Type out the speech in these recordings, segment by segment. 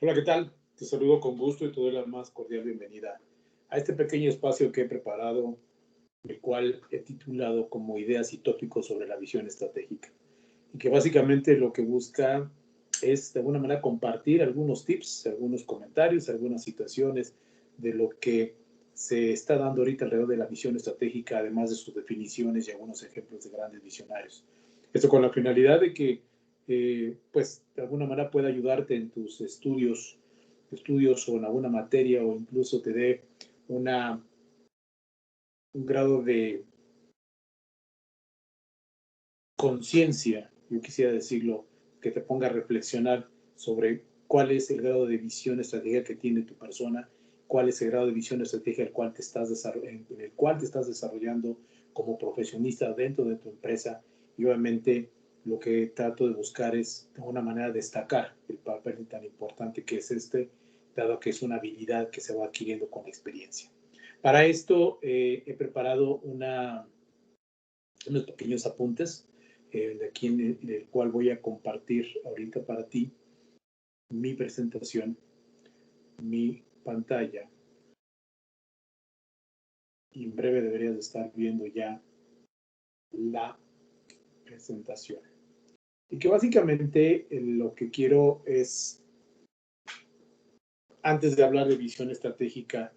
Hola, ¿qué tal? Te saludo con gusto y te doy la más cordial bienvenida a este pequeño espacio que he preparado, el cual he titulado como Ideas y tópicos sobre la visión estratégica. Y que básicamente lo que busca es de alguna manera compartir algunos tips, algunos comentarios, algunas situaciones de lo que se está dando ahorita alrededor de la visión estratégica, además de sus definiciones y algunos ejemplos de grandes visionarios. Esto con la finalidad de que, pues, de alguna manera pueda ayudarte en tus estudios o en alguna materia o incluso te dé una, un grado de conciencia, yo quisiera decirlo, que te ponga a reflexionar sobre cuál es el grado de visión estratégica que tiene tu persona, cuál es el grado de visión estratégica en el cual te estás desarrollando como profesionista dentro de tu empresa. Y obviamente lo que trato de buscar es de alguna manera destacar el papel tan importante que es este, dado que es una habilidad que se va adquiriendo con la experiencia. Para esto he preparado unos pequeños apuntes de aquí en el cual voy a compartir ahorita para ti mi presentación, mi pantalla, y en breve deberías de estar viendo ya la presentación. Y que básicamente lo que quiero es, antes de hablar de visión estratégica,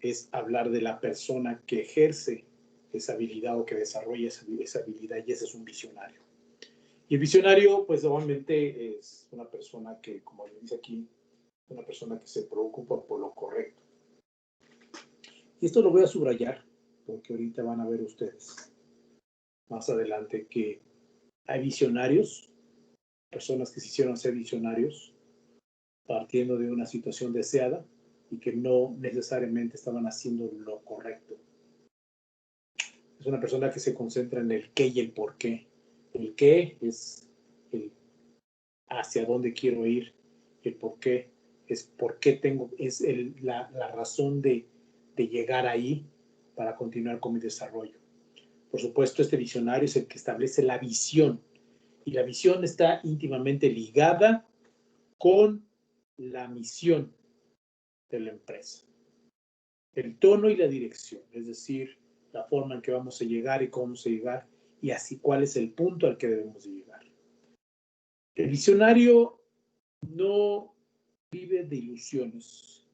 es hablar de la persona que ejerce esa habilidad o que desarrolla esa habilidad, y ese es un visionario. Y el visionario, pues obviamente es una persona que, como le dice aquí, una persona que se preocupa por lo correcto. Y esto lo voy a subrayar porque ahorita van a ver ustedes más adelante que hay visionarios, personas que se hicieron ser visionarios partiendo de una situación deseada y que no necesariamente estaban haciendo lo correcto. Es una persona que se concentra en el qué y el por qué. El qué es el hacia dónde quiero ir, el por qué es por qué tengo, es la razón de llegar ahí para continuar con mi desarrollo. Por supuesto, este visionario es el que establece la visión, y la visión está íntimamente ligada con la misión de la empresa. El tono y la dirección, es decir, la forma en que vamos a llegar y cómo vamos a llegar, y así cuál es el punto al que debemos de llegar. El visionario no vive de ilusiones.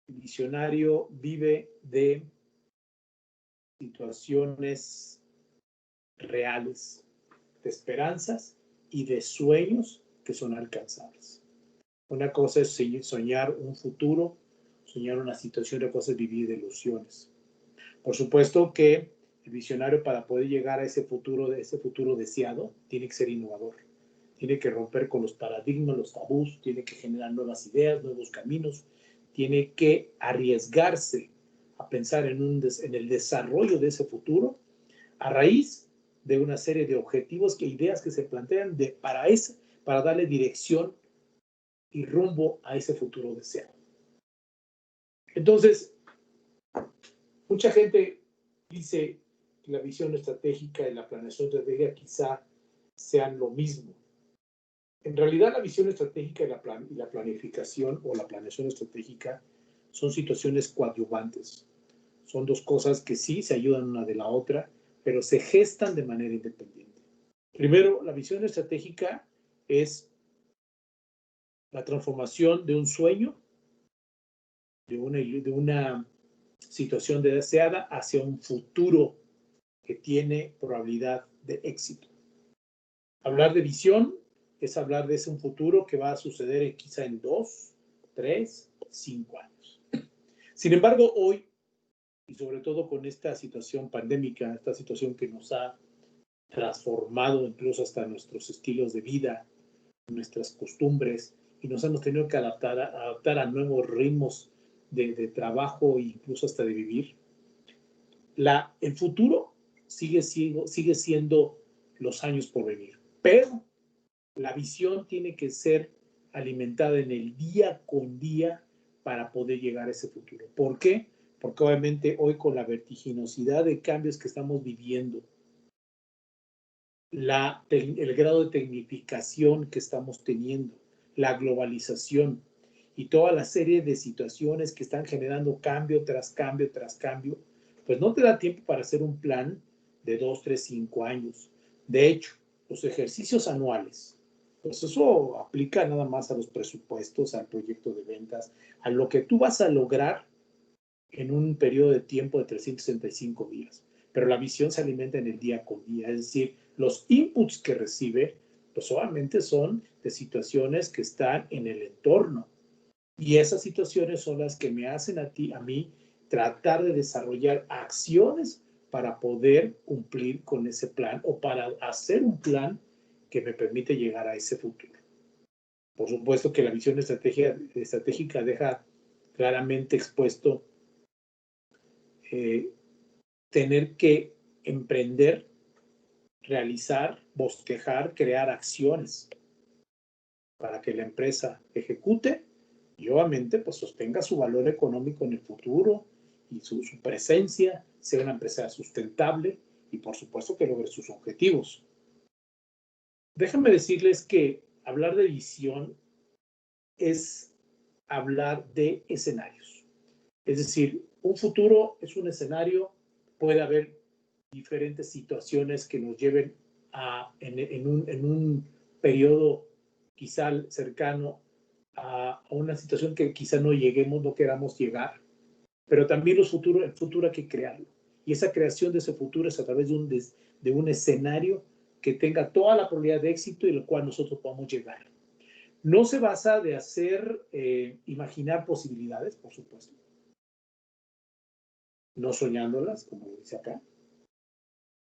El visionario vive de situaciones reales, de esperanzas y de sueños que son alcanzables. Una cosa es soñar un futuro, soñar una situación, otra cosa es vivir de ilusiones. Por supuesto que el visionario, para poder llegar a ese futuro deseado, tiene que ser innovador. Tiene que romper con los paradigmas, los tabús, tiene que generar nuevas ideas, nuevos caminos, tiene que arriesgarse a pensar en el desarrollo de ese futuro a raíz de una serie de objetivos e ideas que se plantean para darle dirección y rumbo a ese futuro deseado. Entonces, mucha gente dice que la visión estratégica y la planeación estratégica quizá sean lo mismo. En realidad, la visión estratégica y la planificación o la planeación estratégica son situaciones coadyuvantes. Son dos cosas que sí se ayudan una de la otra, pero se gestan de manera independiente. Primero, la visión estratégica es la transformación de un sueño, de una situación deseada hacia un futuro que tiene probabilidad de éxito. Hablar de visión es hablar de un futuro que va a suceder quizá en 2, 3, 5 años. Sin embargo, hoy, y sobre todo con esta situación pandémica, esta situación que nos ha transformado incluso hasta nuestros estilos de vida, nuestras costumbres, y nos hemos tenido que adaptar a nuevos ritmos de trabajo e incluso hasta de vivir. El futuro sigue siendo los años por venir, pero la visión tiene que ser alimentada en el día con día para poder llegar a ese futuro. ¿Por qué? Porque obviamente hoy, con la vertiginosidad de cambios que estamos viviendo, el grado de tecnificación que estamos teniendo, la globalización y toda la serie de situaciones que están generando cambio tras cambio tras cambio, pues no te da tiempo para hacer un plan de 2, 3, 5 años. De hecho, los ejercicios anuales, pues eso aplica nada más a los presupuestos, al proyecto de ventas, a lo que tú vas a lograr en un periodo de tiempo de 365 días. Pero la visión se alimenta en el día con día, es decir, los inputs que recibe, pues obviamente son de situaciones que están en el entorno. Y esas situaciones son las que me hacen a mí, tratar de desarrollar acciones para poder cumplir con ese plan o para hacer un plan que me permite llegar a ese futuro. Por supuesto que la visión estratégica deja claramente expuesto tener que emprender, realizar, bosquejar, crear acciones para que la empresa ejecute y obviamente pues sostenga su valor económico en el futuro y su presencia, sea una empresa sustentable y por supuesto que logre sus objetivos. Déjenme decirles que hablar de visión es hablar de escenarios. Es decir, un futuro es un escenario, puede haber diferentes situaciones que nos lleven en un periodo quizá cercano a una situación que quizá no lleguemos, no queramos llegar, pero también el futuro hay que crearlo. Y esa creación de ese futuro es a través de un escenario que tenga toda la probabilidad de éxito y al cual nosotros podamos llegar. No se basa de hacer, imaginar posibilidades, por supuesto, no soñándolas, como dice acá,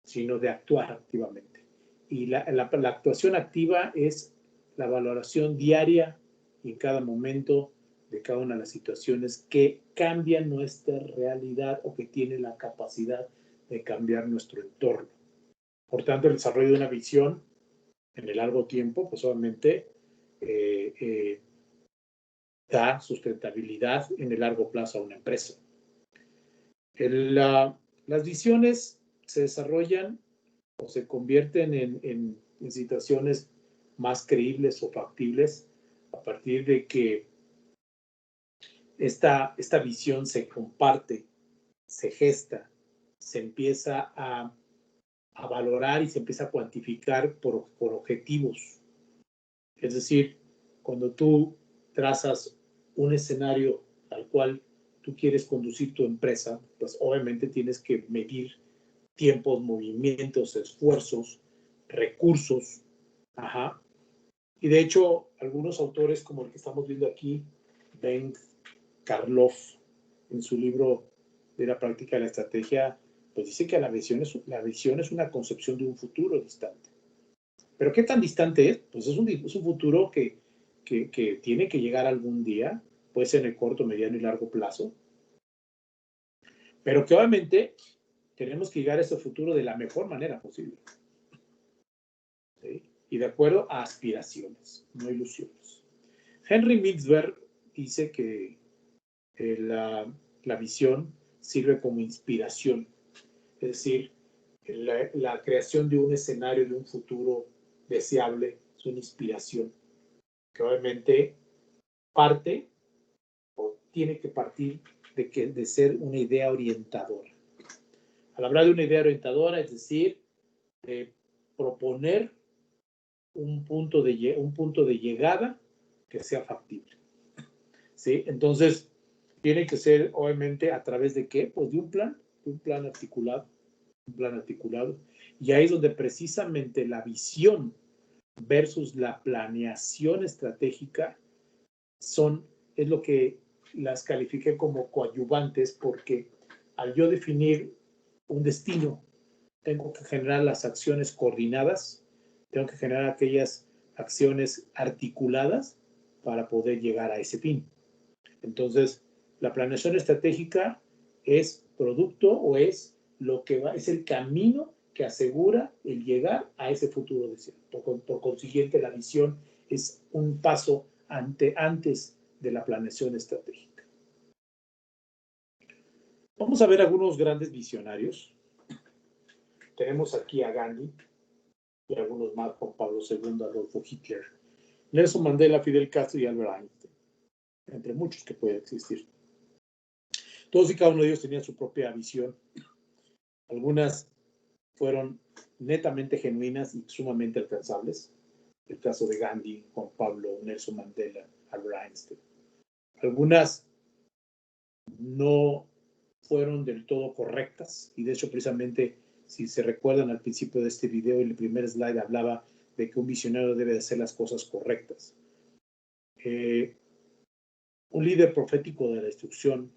sino de actuar activamente. Y la actuación activa es la valoración diaria y en cada momento de cada una de las situaciones que cambian nuestra realidad o que tienen la capacidad de cambiar nuestro entorno. Por tanto, el desarrollo de una visión en el largo tiempo, pues obviamente da sustentabilidad en el largo plazo a una empresa. Las visiones se desarrollan o se convierten en situaciones más creíbles o factibles a partir de que esta visión se comparte, se gesta, se empieza a valorar y se empieza a cuantificar por objetivos. Es decir, cuando tú trazas un escenario al cual tú quieres conducir tu empresa, pues obviamente tienes que medir tiempos, movimientos, esfuerzos, recursos. Ajá. Y de hecho, algunos autores como el que estamos viendo aquí, Ben Karloff, en su libro de la práctica de la estrategia, pues dice que la visión es una concepción de un futuro distante. ¿Pero qué tan distante es? Pues es un futuro que tiene que llegar algún día, puede ser en el corto, mediano y largo plazo, pero que obviamente tenemos que llegar a ese futuro de la mejor manera posible. ¿Sí? Y de acuerdo a aspiraciones, no ilusiones. Henry Mintzberg dice que la visión sirve como inspiración, es decir, la creación de un escenario, de un futuro deseable, es una inspiración que obviamente parte o tiene que partir de ser una idea orientadora. Al hablar de una idea orientadora, es decir, de proponer un punto de llegada que sea factible. ¿Sí? Entonces, tiene que ser, obviamente, ¿a través de qué? Pues de un plan articulado, Y ahí es donde precisamente la visión versus la planeación estratégica es lo que las califiqué como coadyuvantes, porque al yo definir un destino, tengo que generar las acciones coordinadas, tengo que generar aquellas acciones articuladas para poder llegar a ese fin. Entonces, la planeación estratégica es producto o es es el camino que asegura el llegar a ese futuro deseado. Por consiguiente, la visión es un paso antes de la planeación estratégica. Vamos a ver algunos grandes visionarios. Tenemos aquí a Gandhi y algunos más, Juan Pablo II, Adolfo Hitler, Nelson Mandela, Fidel Castro y Albert Einstein. entre muchos que puede existir. Todos y cada uno de ellos tenía su propia visión. Algunas fueron netamente genuinas y sumamente alcanzables. El caso de Gandhi, Juan Pablo, Nelson Mandela, Albert Einstein. Algunas no fueron del todo correctas y de hecho precisamente si se recuerdan al principio de este video, el primer slide hablaba de que un visionario debe de hacer las cosas correctas. Un líder profético de la instrucción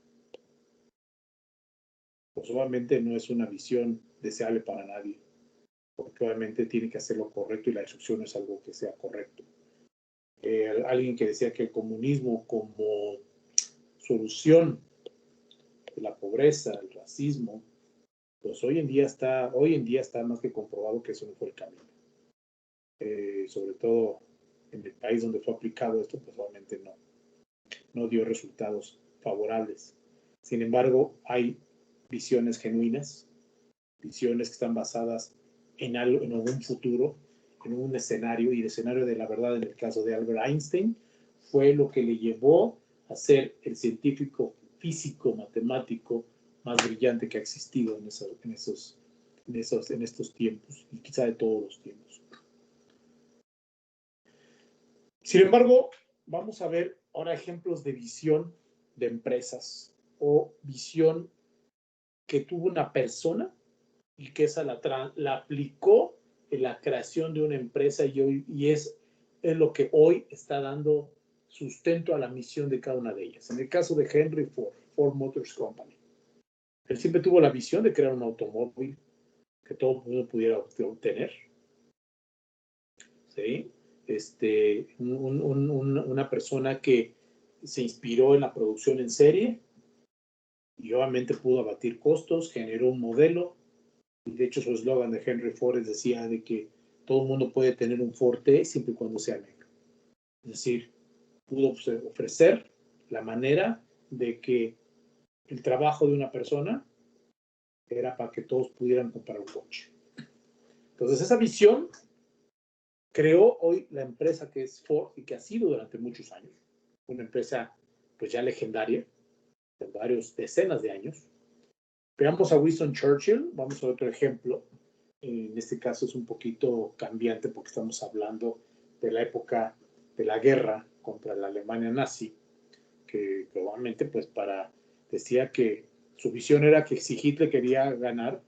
pues obviamente no es una visión deseable para nadie, porque obviamente tiene que hacer lo correcto y la instrucción es algo que sea correcto. Alguien que decía que el comunismo como solución de la pobreza, el racismo, pues hoy en día está más que comprobado que eso no fue el camino. Sobre todo en el país donde fue aplicado esto, pues obviamente no dio resultados favorables. Sin embargo, hay visiones genuinas, visiones que están basadas en algún futuro, en un escenario, y el escenario de la verdad en el caso de Albert Einstein fue lo que le llevó a ser el científico físico, matemático más brillante que ha existido en estos tiempos, y quizá de todos los tiempos. Sin embargo, vamos a ver ahora ejemplos de visión de empresas o visión que tuvo una persona y que esa la aplicó en la creación de una empresa y es lo que hoy está dando sustento a la misión de cada una de ellas. En el caso de Henry Ford, Ford Motors Company, él siempre tuvo la visión de crear un automóvil que todo el mundo pudiera obtener. ¿Sí? Una persona que se inspiró en la producción en serie y obviamente pudo abatir costos, generó un modelo. Y de hecho su eslogan de Henry Ford decía de que todo el mundo puede tener un Ford T siempre y cuando sea negro. Es decir, pudo ofrecer la manera de que el trabajo de una persona era para que todos pudieran comprar un coche. Entonces esa visión creó hoy la empresa que es Ford y que ha sido durante muchos años una empresa pues ya legendaria de varios decenas de años. Veamos a Winston Churchill, vamos a otro ejemplo. En este caso es un poquito cambiante porque estamos hablando de la época de la guerra contra la Alemania nazi, que probablemente pues decía que su visión era que si Hitler quería ganar,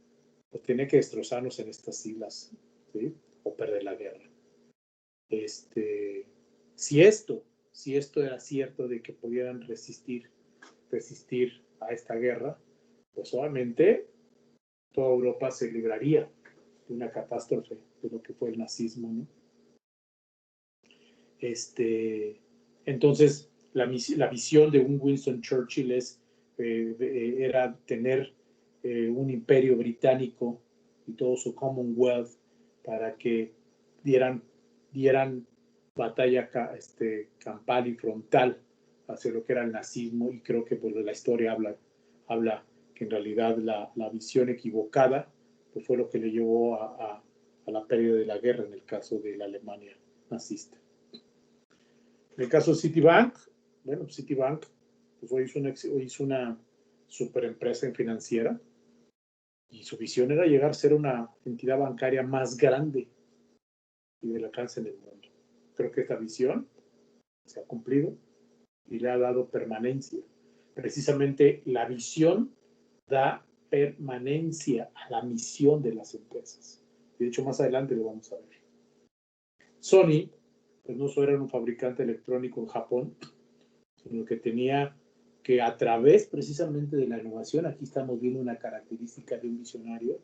pues tenía que destrozarnos en estas islas, ¿sí? O perder la guerra. Si esto era cierto de que pudieran resistir a esta guerra, pues obviamente toda Europa se libraría de una catástrofe de lo que fue el nazismo, ¿no? Entonces, la visión de un Winston Churchill era tener un imperio británico y todo su Commonwealth para que dieran batalla campal y frontal hacia lo que era el nazismo, y creo que pues, la historia habla que en realidad la visión equivocada pues, fue lo que le llevó a la pérdida de la guerra en el caso de la Alemania nazista. En el caso de Citibank, bueno, Citibank pues, hoy hizo una superempresa financiera y su visión era llegar a ser una entidad bancaria más grande y del alcance en el mundo. Creo que esta visión se ha cumplido y le ha dado permanencia. Precisamente la visión da permanencia a la misión de las empresas. De hecho, más adelante lo vamos a ver. Sony, pues no solo era un fabricante electrónico en Japón, sino que tenía que a través precisamente de la innovación, aquí estamos viendo una característica de un visionario,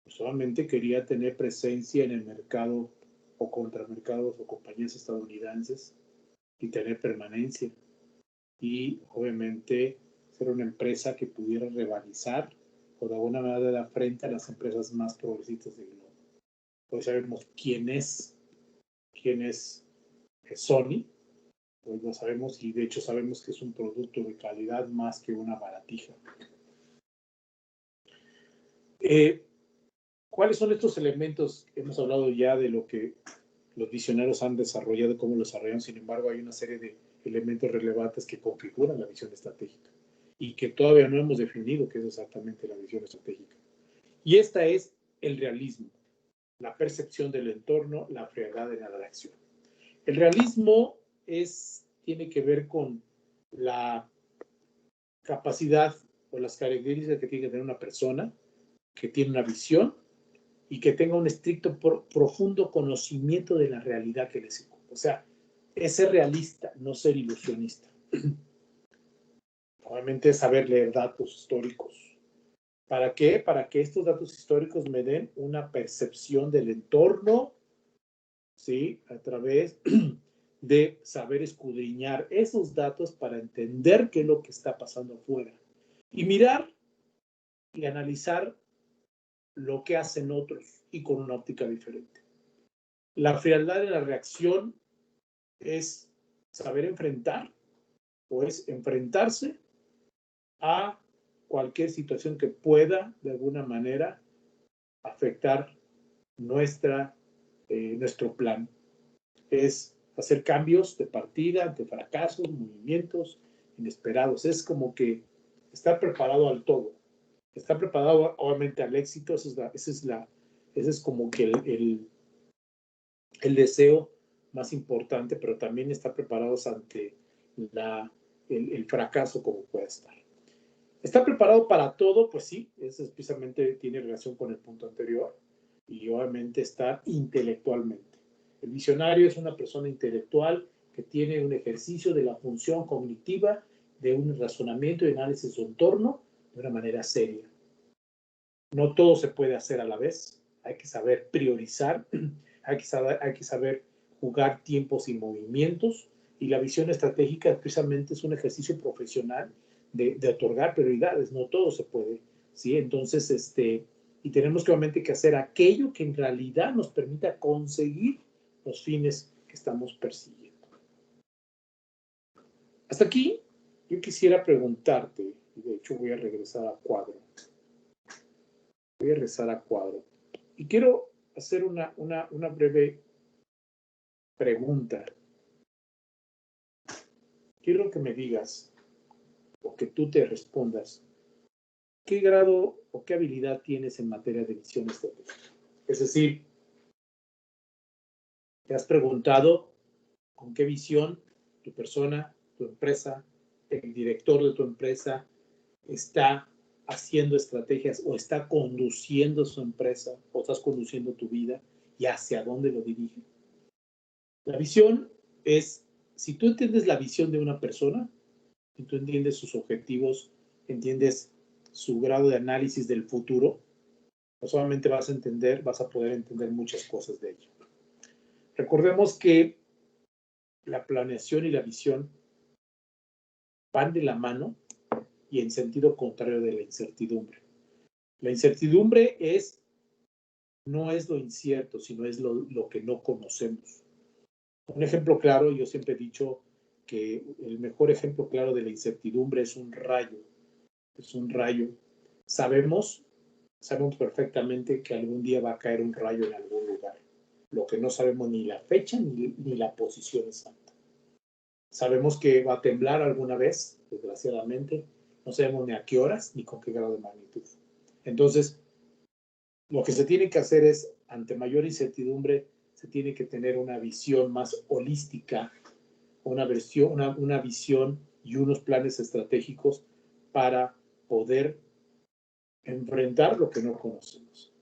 pues solamente quería tener presencia en el mercado o contramercados o compañías estadounidenses y tener permanencia. Y obviamente ser una empresa que pudiera rivalizar o de alguna manera dar frente a las empresas más progresistas del globo. Hoy sabemos quién es Sony, pues lo sabemos y de hecho sabemos que es un producto de calidad más que una baratija. ¿Cuáles son estos elementos? Hemos hablado ya de lo que los visionarios han desarrollado, cómo lo desarrollan. Sin embargo, hay una serie de elementos relevantes que configuran la visión estratégica y que todavía no hemos definido qué es exactamente la visión estratégica. Y esta es el realismo, la percepción del entorno, la frialdad en la reacción. El realismo tiene que ver con la capacidad o las características que tiene que tener una persona que tiene una visión y que tenga un estricto, profundo conocimiento de la realidad que le circunda. O sea, es ser realista, no ser ilusionista. Obviamente es saber leer datos históricos. ¿Para qué? Para que estos datos históricos me den una percepción del entorno, ¿sí? A través de saber escudriñar esos datos para entender qué es lo que está pasando afuera. Y mirar y analizar lo que hacen otros y con una óptica diferente. La frialdad de la reacción es saber enfrentar o es enfrentarse a cualquier situación que pueda de alguna manera afectar nuestro plan. Es hacer cambios de partida ante fracasos, movimientos inesperados. Es como que estar preparado al todo. Estar preparado obviamente al éxito. Ese es como que el deseo más importante, pero también estar preparados ante el fracaso como pueda estar. ¿Está preparado para todo? Pues sí, eso precisamente tiene relación con el punto anterior y obviamente estar intelectualmente. El visionario es una persona intelectual que tiene un ejercicio de la función cognitiva, de un razonamiento y análisis de su entorno de una manera seria. No todo se puede hacer a la vez, hay que saber priorizar, hay que saber jugar tiempos y movimientos, y la visión estratégica precisamente es un ejercicio profesional de otorgar prioridades, no todo se puede, ¿sí? Entonces, y tenemos que obviamente que hacer aquello que en realidad nos permita conseguir los fines que estamos persiguiendo. Hasta aquí, yo quisiera preguntarte, y de hecho voy a regresar a cuadro. Voy a regresar a cuadro. Y quiero hacer una breve pregunta. Quiero que me digas, o que tú te respondas, ¿qué grado o qué habilidad tienes en materia de visión estratégica? Es decir, ¿te has preguntado con qué visión tu persona, tu empresa, el director de tu empresa está haciendo estrategias o está conduciendo su empresa o estás conduciendo tu vida y hacia dónde lo dirige? La visión es, si tú entiendes la visión de una persona, si tú entiendes sus objetivos, entiendes su grado de análisis del futuro, no solamente vas a poder entender muchas cosas de ello. Recordemos que la planeación y la visión van de la mano y en sentido contrario de la incertidumbre. La incertidumbre no es lo incierto, sino es lo que no conocemos. Un ejemplo claro, yo siempre he dicho que el mejor ejemplo claro de la incertidumbre es un rayo. Es un rayo. Sabemos perfectamente que algún día va a caer un rayo en algún lugar. Lo que no sabemos ni la fecha ni la posición exacta. Sabemos que va a temblar alguna vez, desgraciadamente. No sabemos ni a qué horas ni con qué grado de magnitud. Entonces, lo que se tiene que hacer es, ante mayor incertidumbre, se tiene que tener una visión más holística, una visión y unos planes estratégicos para poder enfrentar lo que no conocemos.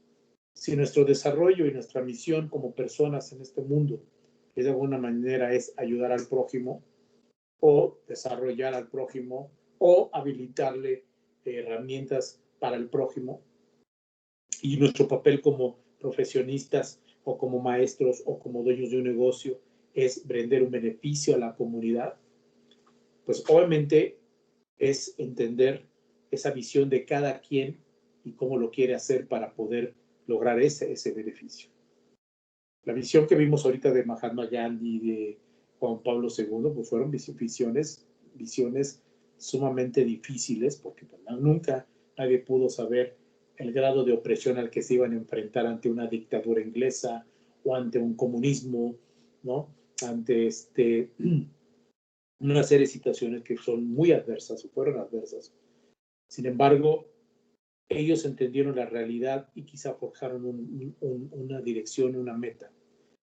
Si nuestro desarrollo y nuestra misión como personas en este mundo de alguna manera es ayudar al prójimo o desarrollar al prójimo o habilitarle herramientas para el prójimo, y nuestro papel como profesionistas o como maestros o como dueños de un negocio es brindar un beneficio a la comunidad, pues obviamente es entender esa visión de cada quien y cómo lo quiere hacer para poder lograr ese beneficio. La visión que vimos ahorita de Mahatma Gandhi y de Juan Pablo II, pues fueron visiones sumamente difíciles, porque nunca nadie pudo saber el grado de opresión al que se iban a enfrentar ante una dictadura inglesa o ante un comunismo, ¿no? Ante una serie de situaciones que son muy adversas o fueron adversas. Sin embargo, ellos entendieron la realidad y quizá forjaron una dirección, una meta.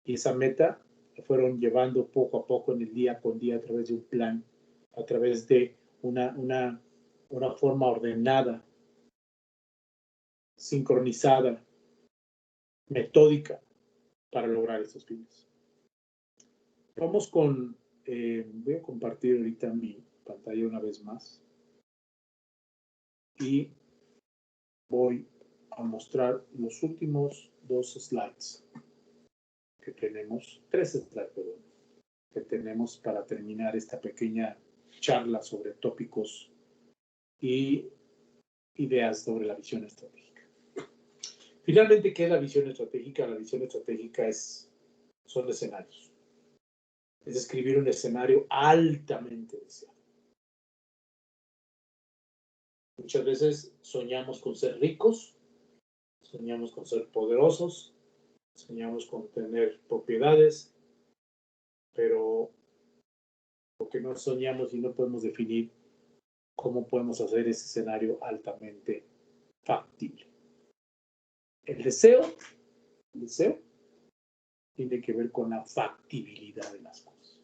Y esa meta la fueron llevando poco a poco en el día con día a través de un plan, a través de una forma ordenada, sincronizada, metódica para lograr esos fines. Vamos con, voy a compartir ahorita mi pantalla una vez más y voy a mostrar los últimos 2 slides que tenemos, 3 slides, perdón, que tenemos para terminar esta pequeña charla sobre tópicos y ideas sobre la visión estratégica. Finalmente, ¿qué es la visión estratégica? La visión estratégica son escenarios. Es escribir un escenario altamente deseado. Muchas veces soñamos con ser ricos, soñamos con ser poderosos, soñamos con tener propiedades, pero lo que no soñamos y no podemos definir cómo podemos hacer ese escenario altamente factible. El deseo tiene que ver con la factibilidad de las cosas.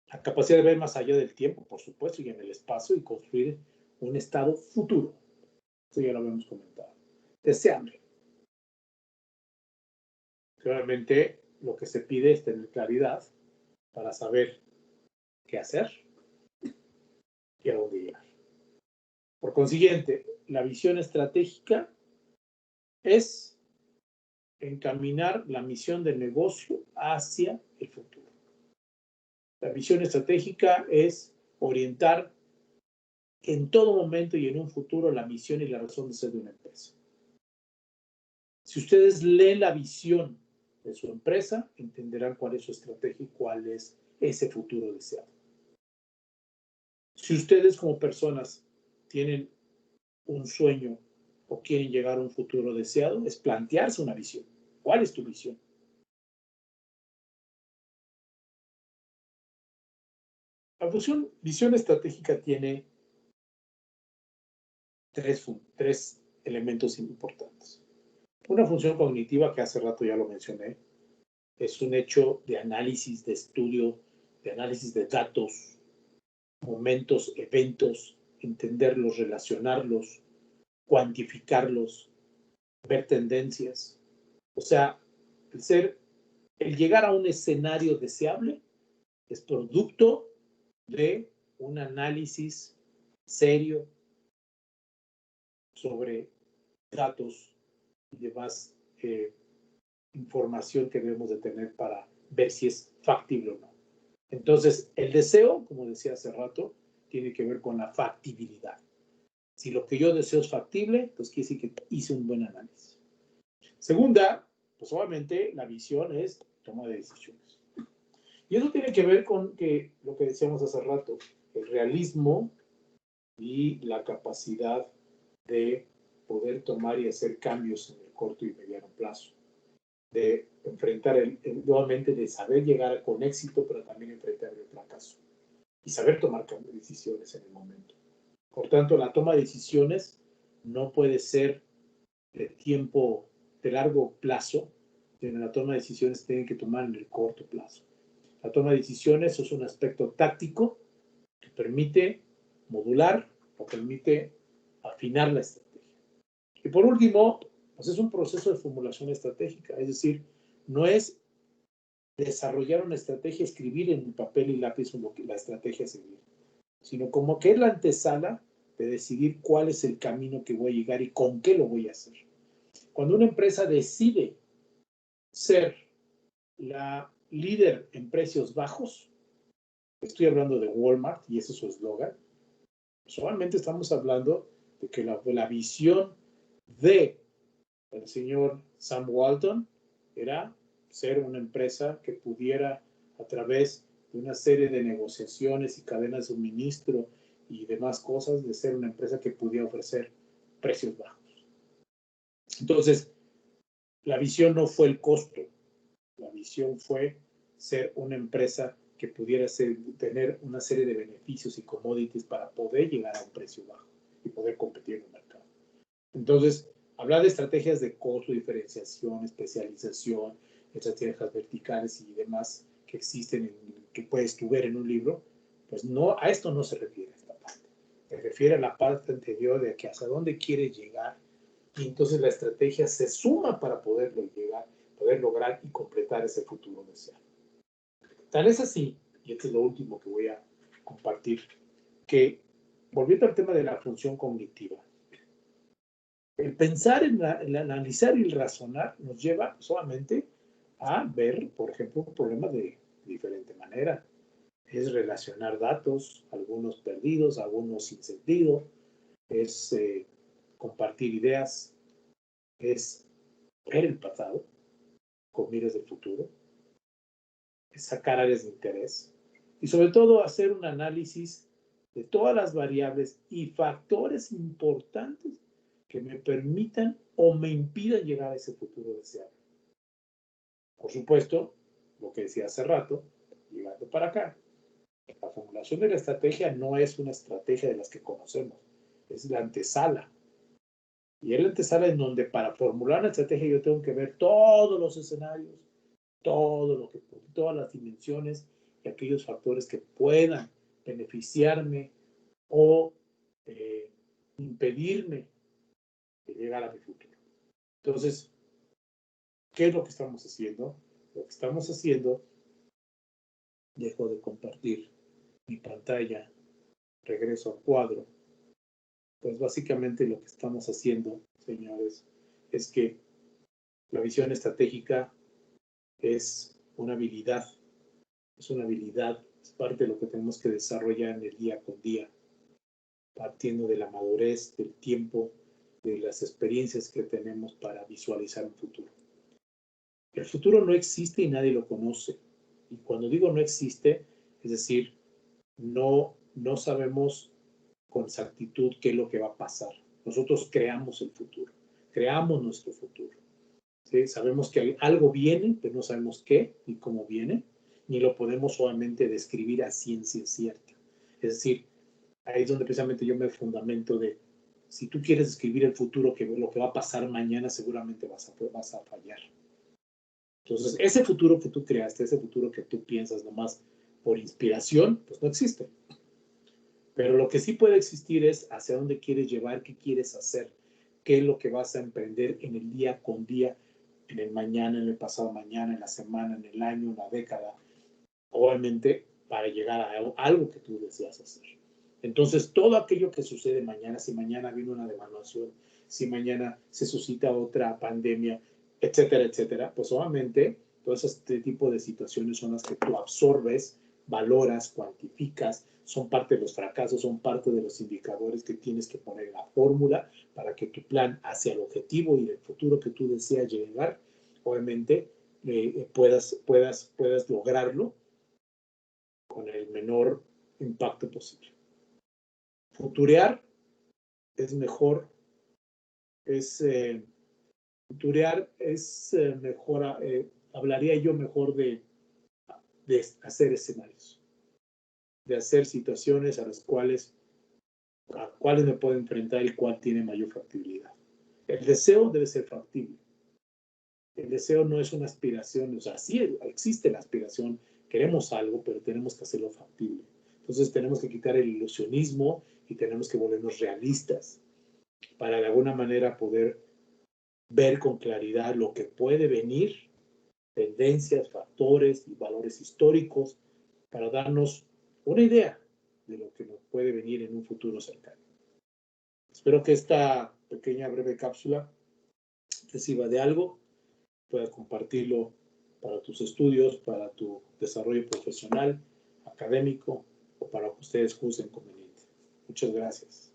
La capacidad de ver más allá del tiempo, por supuesto, y en el espacio y construir un estado futuro. Eso ya lo habíamos comentado. Deseable. Realmente lo que se pide es tener claridad para saber qué hacer y a dónde llegar. Por consiguiente, la visión estratégica es encaminar la misión del negocio hacia el futuro. La visión estratégica es orientar en todo momento y en un futuro la misión y la razón de ser de una empresa. Si ustedes leen la visión de su empresa, entenderán cuál es su estrategia y cuál es ese futuro deseado. Si ustedes como personas tienen un sueño o quieren llegar a un futuro deseado, es plantearse una visión. ¿Cuál es tu visión? La visión estratégica tiene tres elementos importantes. Una función cognitiva que hace rato ya lo mencioné, es un hecho de análisis, de estudio, de análisis de datos, momentos, eventos, entenderlos, relacionarlos, cuantificarlos, ver tendencias. O sea, el llegar a un escenario deseable es producto de un análisis serio sobre datos y demás información que debemos de tener para ver si es factible o no. Entonces, el deseo, como decía hace rato, tiene que ver con la factibilidad. Si lo que yo deseo es factible, entonces quiere decir que hice un buen análisis. Segunda, pues obviamente la visión es toma de decisiones. Y eso tiene que ver con lo que decíamos hace rato, el realismo y la capacidad de poder tomar y hacer cambios en el corto y mediano plazo. De enfrentar nuevamente, de saber llegar con éxito, pero también enfrentar el fracaso. Y saber tomar decisiones en el momento. Por tanto, la toma de decisiones no puede ser de tiempo de largo plazo, sino la toma de decisiones tiene que tomar en el corto plazo. La toma de decisiones es un aspecto táctico que permite modular o permite afinar la estrategia. Y por último, pues es un proceso de formulación estratégica, es decir, no es desarrollar una estrategia, escribir en papel y lápiz la estrategia a seguir, sino como que es la antesala de decidir cuál es el camino que voy a llegar y con qué lo voy a hacer. Cuando una empresa decide ser la líder en precios bajos, estoy hablando de Walmart y ese es su eslogan, solamente estamos hablando de que la visión de el señor Sam Walton era ser una empresa que pudiera, a través de una serie de negociaciones y cadenas de suministro y demás cosas, de ser una empresa que pudiera ofrecer precios bajos. Entonces, la visión no fue el costo, la visión fue ser una empresa que pudiera tener una serie de beneficios y commodities para poder llegar a un precio bajo y poder competir en el mercado. Entonces, hablar de estrategias de costo, diferenciación, especialización, estrategias verticales y demás que existen, que puedes tú ver en un libro, pues no, a esto no se refiere esta parte. Se refiere a la parte anterior de que hasta dónde quieres llegar, y entonces la estrategia se suma para poderlo llegar, poder lograr y completar ese futuro deseado. Tal es así, y este es lo último que voy a compartir, que volviendo al tema de la función cognitiva, el pensar, el analizar y el razonar nos lleva solamente a ver, por ejemplo, un problema de diferente manera. Es relacionar datos, algunos perdidos, algunos sin sentido, es compartir ideas, es ver el pasado con miras del futuro, es sacar áreas de interés y sobre todo hacer un análisis de todas las variables y factores importantes que me permitan o me impidan llegar a ese futuro deseado. Por supuesto, lo que decía hace rato, llegando para acá, la formulación de la estrategia no es una estrategia de las que conocemos, es la antesala. Y es la antesala en donde para formular una estrategia yo tengo que ver todos los escenarios, todas las dimensiones y aquellos factores que puedan beneficiarme o impedirme de llegar a mi futuro. Entonces, ¿qué es lo que estamos haciendo? Lo que estamos haciendo, dejo de compartir mi pantalla, regreso al cuadro. Pues básicamente lo que estamos haciendo, señores, es que la visión estratégica es una habilidad, es parte de lo que tenemos que desarrollar en el día con día, partiendo de la madurez, del tiempo, de las experiencias que tenemos para visualizar un futuro. El futuro no existe y nadie lo conoce. Y cuando digo no existe, es decir, no sabemos con exactitud qué es lo que va a pasar. Nosotros creamos el futuro, creamos nuestro futuro. ¿Sí? Sabemos que algo viene, pero no sabemos qué ni cómo viene, ni lo podemos solamente describir a ciencia cierta. Es decir, ahí es donde precisamente yo me fundamento de, si tú quieres escribir el futuro, lo que va a pasar mañana, seguramente vas a fallar. Entonces, ese futuro que tú creaste, ese futuro que tú piensas nomás por inspiración, pues no existe. Pero lo que sí puede existir es hacia dónde quieres llevar, qué quieres hacer, qué es lo que vas a emprender en el día con día, en el mañana, en el pasado mañana, en la semana, en el año, en la década, obviamente para llegar a algo que tú deseas hacer. Entonces, todo aquello que sucede mañana, si mañana viene una devaluación, si mañana se suscita otra pandemia, etcétera, etcétera, pues obviamente todo este tipo de situaciones son las que tú absorbes, valoras, cuantificas, son parte de los fracasos, son parte de los indicadores que tienes que poner en la fórmula para que tu plan hacia el objetivo y el futuro que tú deseas llegar, obviamente puedas lograrlo con el menor impacto posible. Futurear es mejor, futurear es mejor, hablaría yo mejor de hacer escenarios, de hacer situaciones a cuáles me puedo enfrentar y cuál tiene mayor factibilidad. El deseo debe ser factible. El deseo no es una aspiración, o sea, sí existe la aspiración, queremos algo, pero tenemos que hacerlo factible. Entonces tenemos que quitar el ilusionismo y tenemos que volvernos realistas para de alguna manera poder ver con claridad lo que puede venir, tendencias, factores y valores históricos para darnos una idea de lo que nos puede venir en un futuro cercano. Espero que esta pequeña breve cápsula te sirva de algo, puedas compartirlo para tus estudios, para tu desarrollo profesional, académico o para que ustedes juzguen conveniente. Muchas gracias.